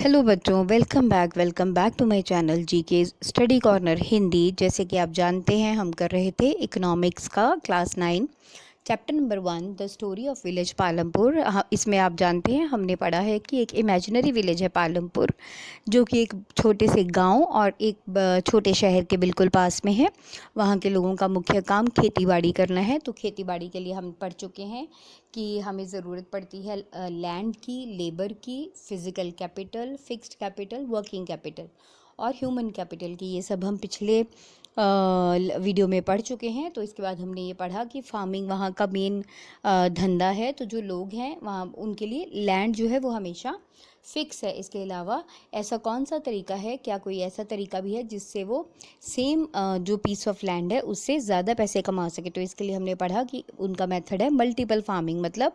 Hello बच्चों, welcome back to my channel GK study corner Hindi. जैसे कि आप जानते हैं, हम कर रहे थे इकोनॉमिक्स का class 9 chapter number 1 the story of village Palampur. इसमें आप जानते हैं हमने पढ़ा है कि एक इमेजिनरी विलेज है पालमपुर, जो कि एक छोटे से गांव और एक छोटे शहर के बिल्कुल पास में है। वहाँ के लोगों का मुख्य काम खेती बाड़ी करना है। तो खेती बाड़ी के लिए हम पढ़ चुके हैं कि हमें ज़रूरत पड़ती है लैंड की, लेबर की, physical capital, fixed capital, working capital और ह्यूमन कैपिटल की। ये सब हम पिछले वीडियो में पढ़ चुके हैं। तो इसके बाद हमने ये पढ़ा कि फार्मिंग वहाँ का मेन धंधा है। तो जो लोग हैं वहाँ, उनके लिए लैंड जो है वो हमेशा फिक्स है। इसके अलावा ऐसा कौन सा तरीका है, क्या कोई ऐसा तरीका भी है जिससे वो सेम जो पीस ऑफ लैंड है उससे ज़्यादा पैसे कमा सके। तो इसके लिए हमने पढ़ा कि उनका मेथड है मल्टीपल फार्मिंग, मतलब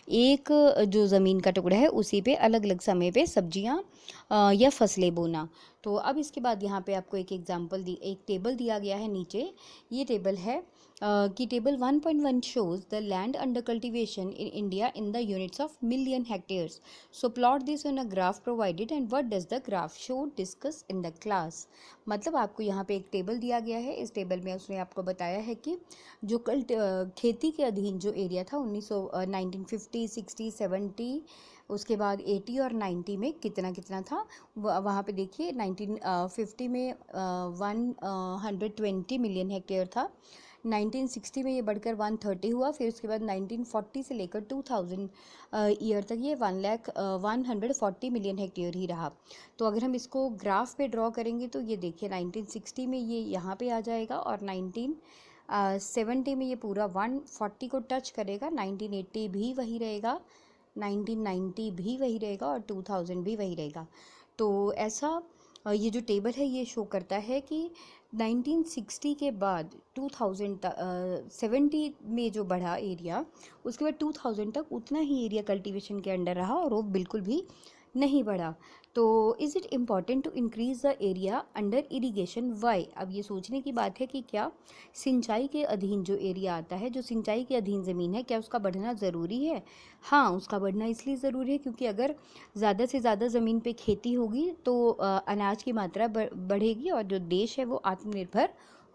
एक जो ज़मीन का टुकड़ा है उसी पे अलग अलग समय पे सब्जियां या फसलें बोना। तो अब इसके बाद यहाँ पे आपको एक टेबल दिया गया है नीचे। ये टेबल है कि table 1.1 shows the land under cultivation in India in the units of million hectares. So plot this on a graph provided and what does the graph show, discuss in the class. मतलब आपको यहाँ पे एक table दिया गया है। इस table में उसने आपको बताया है कि जो खेती के अधीन जो एरिया था 1950, 60, 70, उसके बाद 80 और 90 में कितना कितना था। वहाँ पे देखिए 1950 में 120 मिलियन हेक्टेयर था। 1960 में ये बढ़कर 130 हुआ। फिर उसके बाद 1940 से लेकर 2000 ईयर तक ये 140 मिलियन हेक्टेयर ही रहा। तो अगर हम इसको ग्राफ पे ड्रॉ करेंगे तो ये देखिए 1960 में ये यहाँ पे आ जाएगा और 1970 में ये पूरा 140 को टच करेगा। 1980 भी वही रहेगा, 1990 भी वही रहेगा और 2000 भी वही रहेगा। तो ऐसा ये जो टेबल है ये शो करता है कि 1960 के बाद 2070 में जो बढ़ा एरिया, उसके बाद 2000 तक उतना ही एरिया कल्टीवेशन के अंडर रहा और वो बिल्कुल भी नहीं बढ़ा। तो is it important to increase the area under irrigation, why? अब ये सोचने की बात है कि क्या सिंचाई के अधीन जो एरिया आता है, जो सिंचाई के अधीन ज़मीन है, क्या उसका बढ़ना ज़रूरी है? हाँ, उसका बढ़ना इसलिए ज़रूरी है क्योंकि अगर ज़्यादा से ज़्यादा ज़मीन पे खेती होगी तो अनाज की मात्रा बढ़ेगी और जो देश है वो आत्मनिर्भर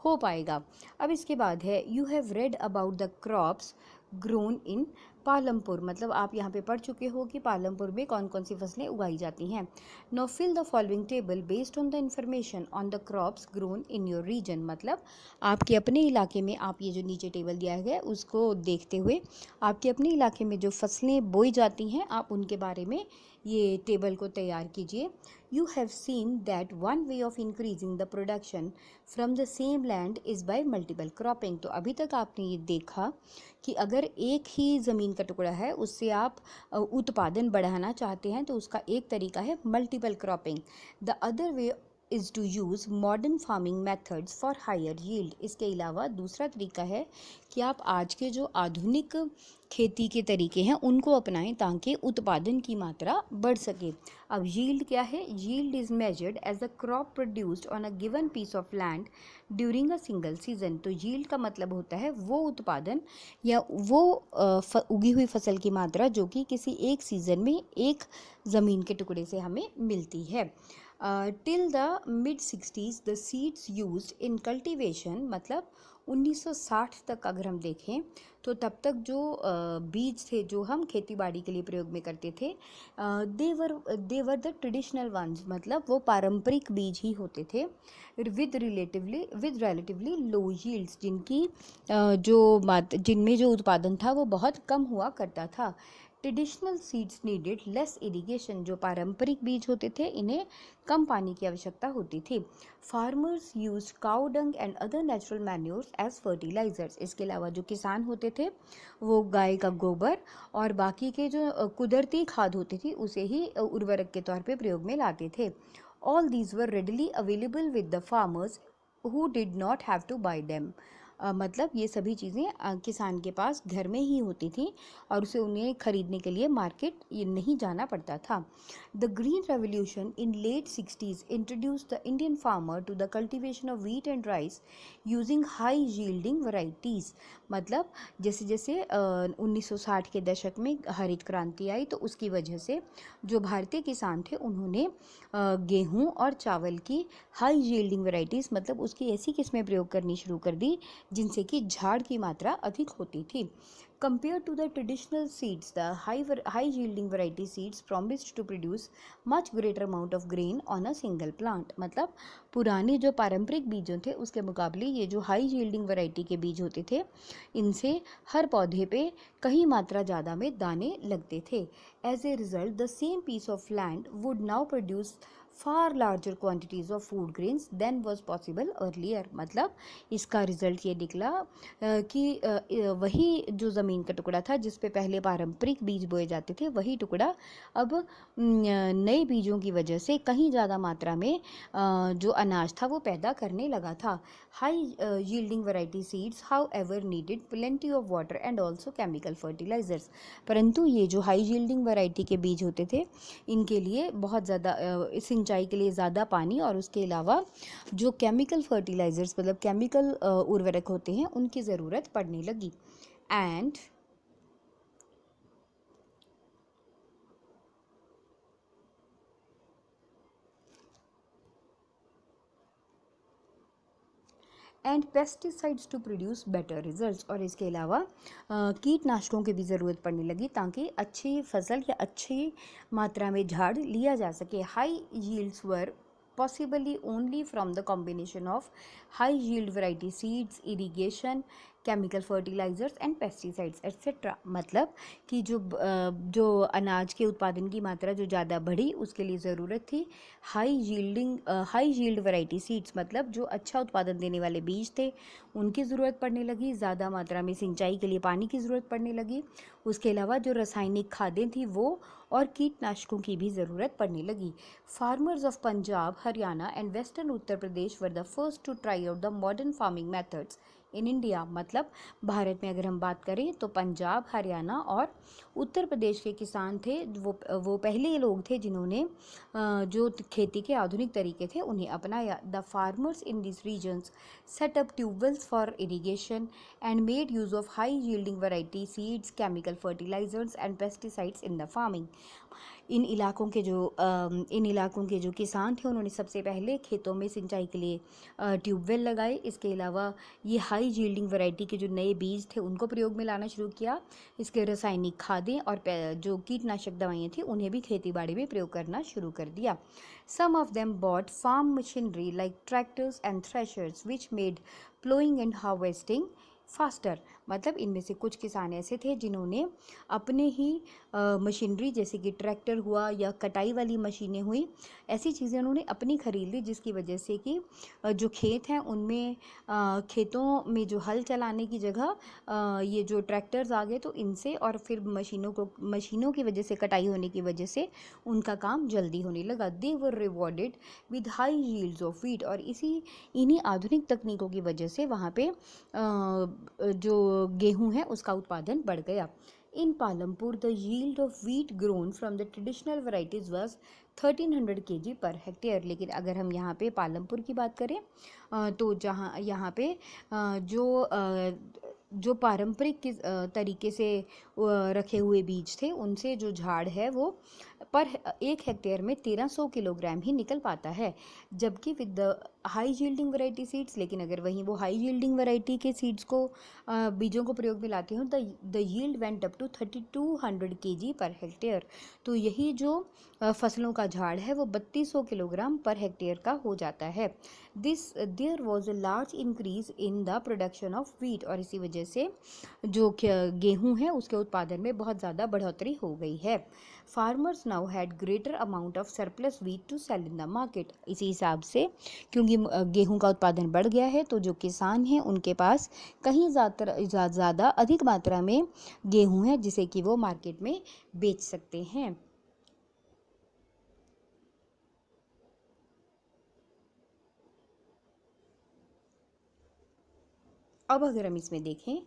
हो पाएगा। अब इसके बाद है you have read about the crops grown इन पालमपुर, मतलब आप यहाँ पे पढ़ चुके हो कि पालमपुर में कौन कौन सी फसलें उगाई जाती हैं। Now fill the following table based on the information on the crops grown in your region, मतलब आपके अपने इलाके में आप ये जो नीचे टेबल दिया गया है उसको देखते हुए आपके अपने इलाके में जो फसलें बोई जाती हैं आप उनके बारे में ये टेबल को तैयार कीजिए। You have seen that one way of increasing the production from the same land is by multiple cropping. तो अभी तक आपने ये देखा कि अगर एक ही ज़मीन का टुकड़ा है उससे आप उत्पादन बढ़ाना चाहते हैं तो उसका एक तरीका है multiple cropping. The other way is to use modern farming methods for higher yield. इसके अलावा दूसरा तरीका है कि आप आज के जो आधुनिक खेती के तरीके हैं उनको अपनाएं ताकि उत्पादन की मात्रा बढ़ सके। अब यील्ड क्या है? Yield is measured as a crop produced on a given piece of land during a single season. तो यील्ड का मतलब होता है वो उत्पादन या वो उगी हुई फसल की मात्रा जो कि किसी एक सीज़न में एक ज़मीन के टुकड़े से हमें मिलती है। Till the mid 60s the seeds used in cultivation, मतलब 1960 तक अगर हम देखें तो तब तक जो बीज थे जो हम खेती बाड़ी के लिए प्रयोग में करते थे देवर द ट्रेडिशनल वंस, मतलब वो पारंपरिक बीज ही होते थे विद रिलेटिवली लो यील्ड्स, जिनमें जो उत्पादन था वो बहुत कम हुआ करता था। Traditional seeds needed less irrigation, जो पारंपरिक बीज होते थे इन्हें कम पानी की आवश्यकता होती थी। Farmers use cow dung and other natural manures as fertilisers. इसके अलावा जो किसान होते थे वो गाय का गोबर और बाकी के जो कुदरती खाद होती थी उसे ही उर्वरक के तौर पे प्रयोग में लाते थे। All these were readily available with the farmers who did not have to buy them. मतलब ये सभी चीज़ें किसान के पास घर में ही होती थी और उसे उन्हें खरीदने के लिए मार्केट नहीं जाना पड़ता था। The green revolution in late 60s introduce the Indian farmer to the cultivation of wheat and rice using high yielding varieties. मतलब जैसे जैसे 1960 के दशक में हरित क्रांति आई तो उसकी वजह से जो भारतीय किसान थे उन्होंने गेहूं और चावल की हाई यील्डिंग वैरायटीज़ मतलब उसकी ऐसी किस्में प्रयोग करनी शुरू कर दी जिनसे कि झाड़ की मात्रा अधिक होती थी. Compared to the traditional seeds, the high yielding variety seeds promised to produce much greater amount of grain on a single plant. मतलब पुराने जो पारंपरिक बीजों थे उसके मुकाबले ये जो हाई यील्डिंग वैरायटी के बीज होते थे इनसे हर पौधे पे कहीं मात्रा ज़्यादा में दाने लगते थे. As a result, the same piece of land would now produce far larger quantities of food grains than was possible earlier. मतलब इसका रिजल्ट ये निकला कि वही जो ज़मीन का टुकड़ा था जिस पे पहले पारंपरिक बीज बोए जाते थे वही टुकड़ा अब नए बीजों की वजह से कहीं ज़्यादा मात्रा में जो अनाज था वो पैदा करने लगा था. High yielding variety seeds however needed plenty of water and also chemical fertilisers. परंतु ये जो हाई यील्डिंग वैरायटी के बीज होते थे इनके लिए बहुत ज़्यादा सिंचाई के लिए ज़्यादा पानी और उसके अलावा जो केमिकल फर्टिलाइजर्स मतलब केमिकल उर्वरक होते हैं उनकी ज़रूरत पड़ने लगी. And pesticides to produce better results. और इसके अलावा कीटनाशकों की भी ज़रूरत पड़ने लगी ताकि अच्छी फसल या अच्छी मात्रा में झाड़ लिया जा सके. High yields were possibly only from the combination of high yield variety seeds, irrigation, chemical fertilizers and pesticides etc. मतलब कि जो अनाज के उत्पादन की मात्रा जो ज़्यादा बढ़ी उसके लिए ज़रूरत थी हाई यील्ड वैरायटी सीड्स मतलब जो अच्छा उत्पादन देने वाले बीज थे उनकी ज़रूरत पड़ने लगी. ज़्यादा मात्रा में सिंचाई के लिए पानी की ज़रूरत पड़ने लगी. उसके अलावा जो रासायनिक खादें थी वो और कीटनाशकों की भी ज़रूरत पड़ने लगी. Farmers of Punjab, Haryana and western Uttar Pradesh were the first to try out the modern farming methods in India. मतलब भारत में अगर हम बात करें तो पंजाब, हरियाणा और उत्तर प्रदेश के किसान थे वो पहले लोग थे जिन्होंने जो खेती के आधुनिक तरीके थे उन्हें अपनाया. The farmers in this regions set up tubewells for irrigation and made use of high yielding variety seeds, chemical fertilizers and pesticides in the farming. इन इलाकों के जो किसान थे उन्होंने सबसे पहले खेतों में सिंचाई के लिए ट्यूबवेल लगाए. इसके अलावा ये हाई यील्डिंग वैरायटी के जो नए बीज थे उनको प्रयोग में लाना शुरू किया. इसके रासायनिक खादें और जो कीटनाशक दवाइयाँ थी उन्हें भी खेती बाड़ी में प्रयोग करना शुरू कर दिया. Some of them bought farm machinery like tractors and threshers which made plowing and harvesting faster. मतलब इनमें से कुछ किसान ऐसे थे जिन्होंने अपने ही मशीनरी जैसे कि ट्रैक्टर हुआ या कटाई वाली मशीनें हुई ऐसी चीज़ें उन्होंने अपनी खरीद ली जिसकी वजह से कि जो खेत हैं उनमें खेतों में जो हल चलाने की जगह ये जो ट्रैक्टर्स आ गए तो इनसे और फिर मशीनों की वजह से कटाई होने की वजह से उनका काम जल्दी होने लगा. They were rewarded with high yields of wheat. और इन्हीं आधुनिक तकनीकों की वजह से वहाँ पे जो गेहूं है उसका उत्पादन बढ़ गया. In Palampur the yield of wheat grown from the traditional varieties was 1300 kg per hectare. लेकिन अगर हम यहाँ पे पालमपुर की बात करें तो यहाँ पे जो पारंपरिक तरीके से रखे हुए बीज थे उनसे जो झाड़ है वो पर 1 हेक्टेयर में 1300 किलोग्राम ही निकल पाता है. जबकि with the high yielding variety seeds लेकिन अगर वहीं वो हाई यील्डिंग वैरायटी के सीड्स को बीजों को प्रयोग में लाते हो the yield went up to 3200 kg per hectare. तो यही जो फसलों का झाड़ है वो 3200 किलोग्राम पर हेक्टेयर का हो जाता है. There was a large increase in the production of wheat. और इसी वजह से जो गेहूं है उसके उत्पादन में बहुत ज़्यादा बढ़ोतरी हो गई है. Farmers now had greater amount of surplus wheat to sell in the market. इसी हिसाब से क्योंकि गेहूं का उत्पादन बढ़ गया है तो जो किसान हैं उनके पास कहीं ज़्यादा अधिक मात्रा में गेहूं है जिसे कि वो मार्केट में बेच सकते हैं. अब अगर हम इसमें देखें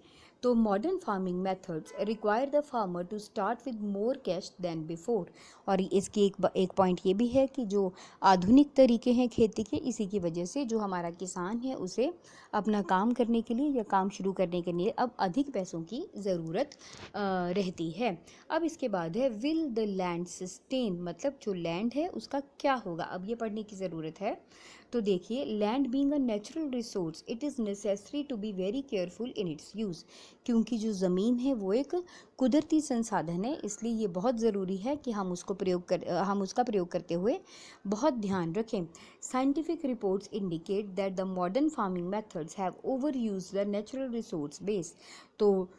तो modern farming methods require the farmer to start with more cash than before. और इसकी एक पॉइंट ये भी है कि जो आधुनिक तरीके हैं खेती के, इसी की वजह से जो हमारा किसान है उसे अपना काम करने के लिए या काम शुरू करने के लिए अब अधिक पैसों की ज़रूरत रहती है। अब इसके बाद है विल द लैंड सस्टेन, मतलब जो लैंड है उसका क्या होगा, अब ये पढ़ने की ज़रूरत है। तो देखिए, land being a natural resource it is necessary to be very careful in its use, क्योंकि जो ज़मीन है वो एक कुदरती संसाधन है, इसलिए ये बहुत ज़रूरी है कि हम उसका प्रयोग करते हुए बहुत ध्यान रखें। Scientific reports indicate that the modern farming methods have over use the natural resource base. तो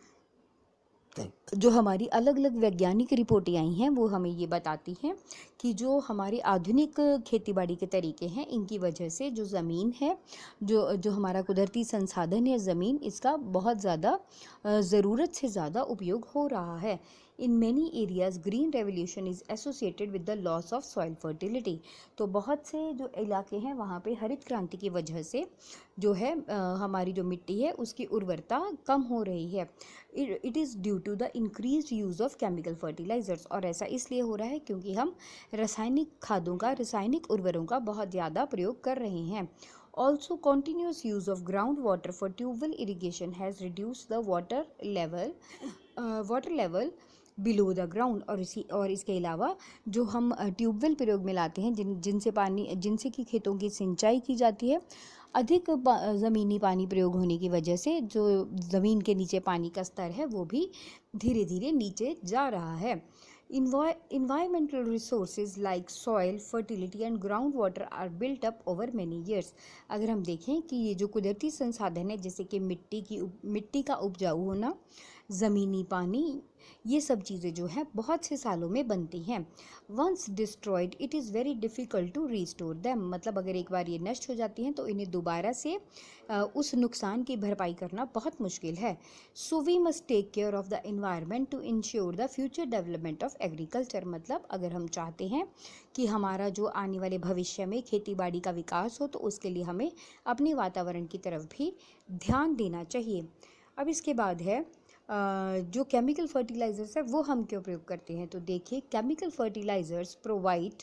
जो हमारी अलग अलग वैज्ञानिक रिपोर्टें आई हैं वो हमें ये बताती हैं कि जो हमारे आधुनिक खेतीबाड़ी के तरीके हैं, इनकी वजह से जो ज़मीन है, जो हमारा कुदरती संसाधन है ज़मीन, इसका बहुत ज़्यादा ज़रूरत से ज़्यादा उपयोग हो रहा है। In many areas green revolution is associated with the loss of soil fertility. तो बहुत से जो इलाके हैं वहाँ पे हरित क्रांति की वजह से जो है हमारी जो मिट्टी है उसकी उर्वरता कम हो रही है। It is due to the increase use of chemical fertilisers, और ऐसा इसलिए हो रहा है क्योंकि हम रासायनिक उर्वरों का बहुत ज़्यादा प्रयोग कर रहे हैं। Also, continuous use of groundwater for tubewell irrigation has reduced the water level below the ground. और इसके अलावा जो हम ट्यूबवेल प्रयोग में लाते हैं, जिनसे कि खेतों की सिंचाई की जाती है, अधिक ज़मीनी पानी प्रयोग होने की वजह से जो ज़मीन के नीचे पानी का स्तर है वो भी धीरे धीरे नीचे जा रहा है। Environmental resources like soil, fertility and groundwater are built up over many years। अगर हम देखें कि ये जो कुदरती संसाधन है, जैसे कि मिट्टी का उपजाऊ होना, ज़मीनी पानी, ये सब चीज़ें जो हैं बहुत से सालों में बनती हैं। Once destroyed it is very difficult to restore them, मतलब अगर एक बार ये नष्ट हो जाती हैं तो इन्हें दोबारा से उस नुकसान की भरपाई करना बहुत मुश्किल है। So we must take care of the environment to ensure the future development of agriculture. मतलब अगर हम चाहते हैं कि हमारा जो आने वाले भविष्य में खेती बाड़ी का विकास हो, तो उसके लिए हमें अपने वातावरण की तरफ भी ध्यान देना चाहिए। अब इसके बाद है जो केमिकल फर्टिलाइज़र्स है वो हम क्यों प्रयोग करते हैं। तो देखिए, chemical fertilisers provide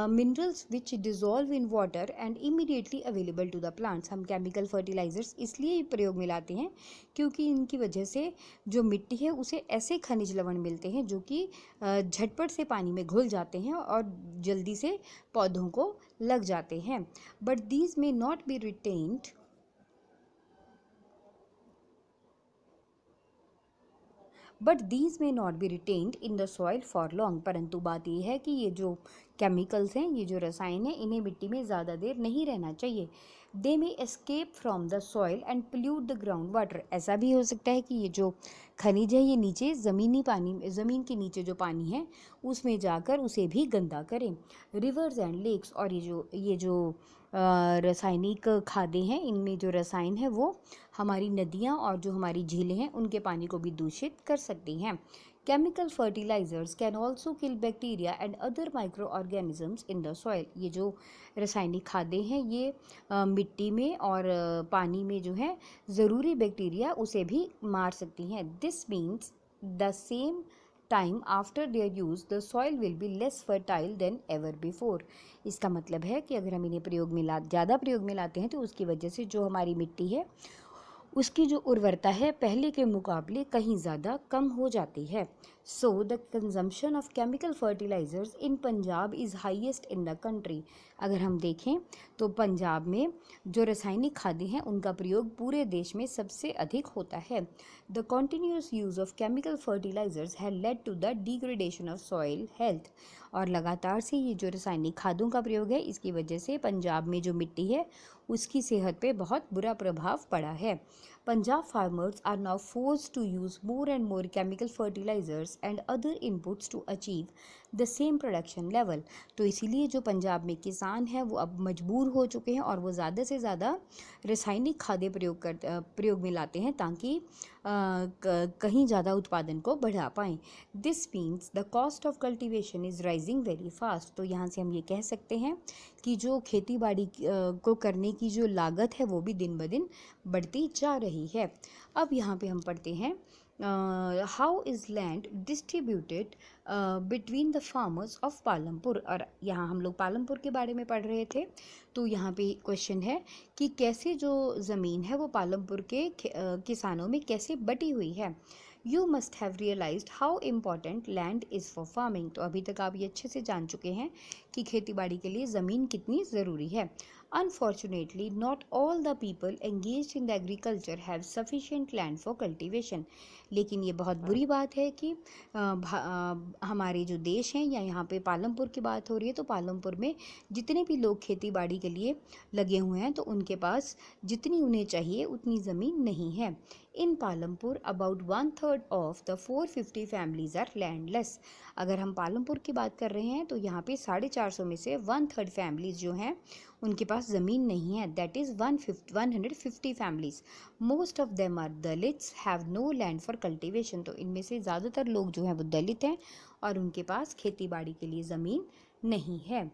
minerals which dissolve in water and immediately available to the plants. हम केमिकल फर्टिलाइज़र्स इसलिए प्रयोग में लाते हैं क्योंकि इनकी वजह से जो मिट्टी है उसे ऐसे खनिज लवण मिलते हैं जो कि झटपट से पानी में घुल जाते हैं और जल्दी से पौधों को लग जाते हैं। But these may not be retained in the soil for long. परंतु बात यह है कि ये जो केमिकल्स हैं, ये जो रसायन हैं, इन्हें मिट्टी में ज़्यादा देर नहीं रहना चाहिए। They may escape from the soil and pollute the ground water. ऐसा भी हो सकता है कि ये जो खनिज है ये नीचे ज़मीन के नीचे जो पानी है उसमें जाकर उसे भी गंदा करें। रिवर्स एंड लेक्स, और ये जो रासायनिक खादें हैं, इनमें जो रसायन है वो हमारी नदियाँ और जो हमारी झीलें हैं उनके पानी को भी दूषित कर सकती हैं। Chemical fertilisers can also kill bacteria and other micro organisms in the soil. ये जो रासायनिक खादें हैं ये मिट्टी में और पानी में जो है ज़रूरी बैक्टीरिया उसे भी मार सकती हैं। This means the same time after their use the soil will be less fertile then ever before. इसका मतलब है कि अगर हम इन्हें ज़्यादा प्रयोग में लाते हैं तो उसकी वजह से जो हमारी मिट्टी है उसकी जो उर्वरता है पहले के मुकाबले कहीं ज़्यादा कम हो जाती है। So the consumption of chemical fertilisers in Punjab is highest in the country. अगर हम देखें तो पंजाब में जो रासायनिक खादें हैं उनका प्रयोग पूरे देश में सबसे अधिक होता है। The continuous use of chemical fertilisers has led to the degradation of soil health. और लगातार से ये जो रासायनिक खादों का प्रयोग है इसकी वजह से पंजाब में जो मिट्टी है उसकी सेहत पे बहुत बुरा प्रभाव पड़ा है। Punjab farmers are now forced to use more and more chemical fertilizers and other inputs to achieve the same production level. तो इसीलिए जो पंजाब में किसान हैं वो अब मजबूर हो चुके हैं और वो ज़्यादा से ज़्यादा रासायनिक खाद्य प्रयोग में लाते हैं ताकि कहीं ज़्यादा उत्पादन को बढ़ा पाएँ। This means the cost of cultivation is rising very fast. तो यहाँ से हम ये कह सकते हैं कि जो खेती बाड़ी को करने की जो लागत है वो भी दिन ब दिन बढ़ती जा रही है। अब यहाँ पे हम पढ़ते हैं how is land distributed between the farmers of Palampur. और यहाँ हम लोग पालमपुर के बारे में पढ़ रहे थे। तो यहाँ पे क्वेश्चन है कि कैसे जो ज़मीन है वो पालमपुर के किसानों में कैसे बटी हुई है। You must have realised how important land is for farming. तो अभी तक आप ये अच्छे से जान चुके हैं कि खेती बाड़ी के लिए ज़मीन कितनी ज़रूरी है। Unfortunately, not all the people engaged in the agriculture have sufficient land for cultivation. लेकिन ये बहुत बुरी बात है कि हमारे जो देश हैं या यहाँ पे पालमपुर की बात हो रही है तो पालमपुर में जितने भी लोग खेती बाड़ी के लिए लगे हुए हैं तो उनके पास जितनी उन्हें चाहिए उतनी ज़मीन नहीं है। In Palampur about 1/3 of the 450 families are landless. अगर हम पालमपुर की बात कर रहे हैं तो यहाँ पे 450 में से 1/3 फैमिलीज जो हैं उनके पास ज़मीन नहीं है। That is 150 families. Most of them are Dalits have no land for cultivation. तो इनमें से ज़्यादातर लोग जो हैं वो दलित हैं और उनके पास खेती बाड़ी के लिए ज़मीन नहीं है।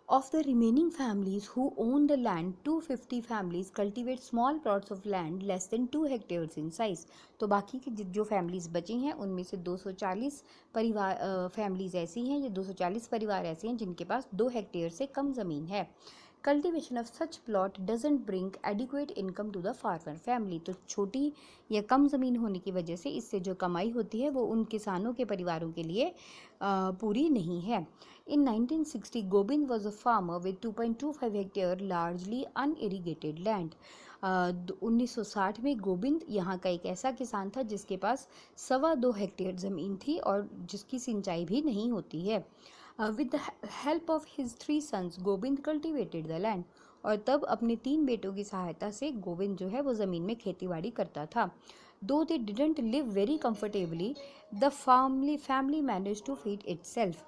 Of the remaining families who own the land, 250 families cultivate small plots of land less than 2 hectares in size. तो बाकी की जो फैमिलीज़ बची हैं उनमें से 240 फैमिलीज़ ऐसी हैं या 240 परिवार ऐसे हैं जिनके पास 2 हेक्टेयर से कम ज़मीन है। Cultivation of such plot doesn't bring adequate income to the farmer family. तो छोटी या कम ज़मीन होने की वजह से इससे जो कमाई होती है वो उन किसानों के परिवारों के लिए पूरी नहीं है। In 1960, Gobind was a farmer with 2.25 hectare largely unirrigated land. 1960 में गोबिंद यहाँ का एक ऐसा किसान था जिसके पास 2.25 हेक्टेयर ज़मीन थी और जिसकी सिंचाई भी नहीं होती है। With the help of his 3 sons, Gobind cultivated the land. और तब अपने 3 बेटों की सहायता से गोविंद जो है वो ज़मीन में खेतीबाड़ी करता था। दो they didn't live very comfortably, the family managed to feed itself.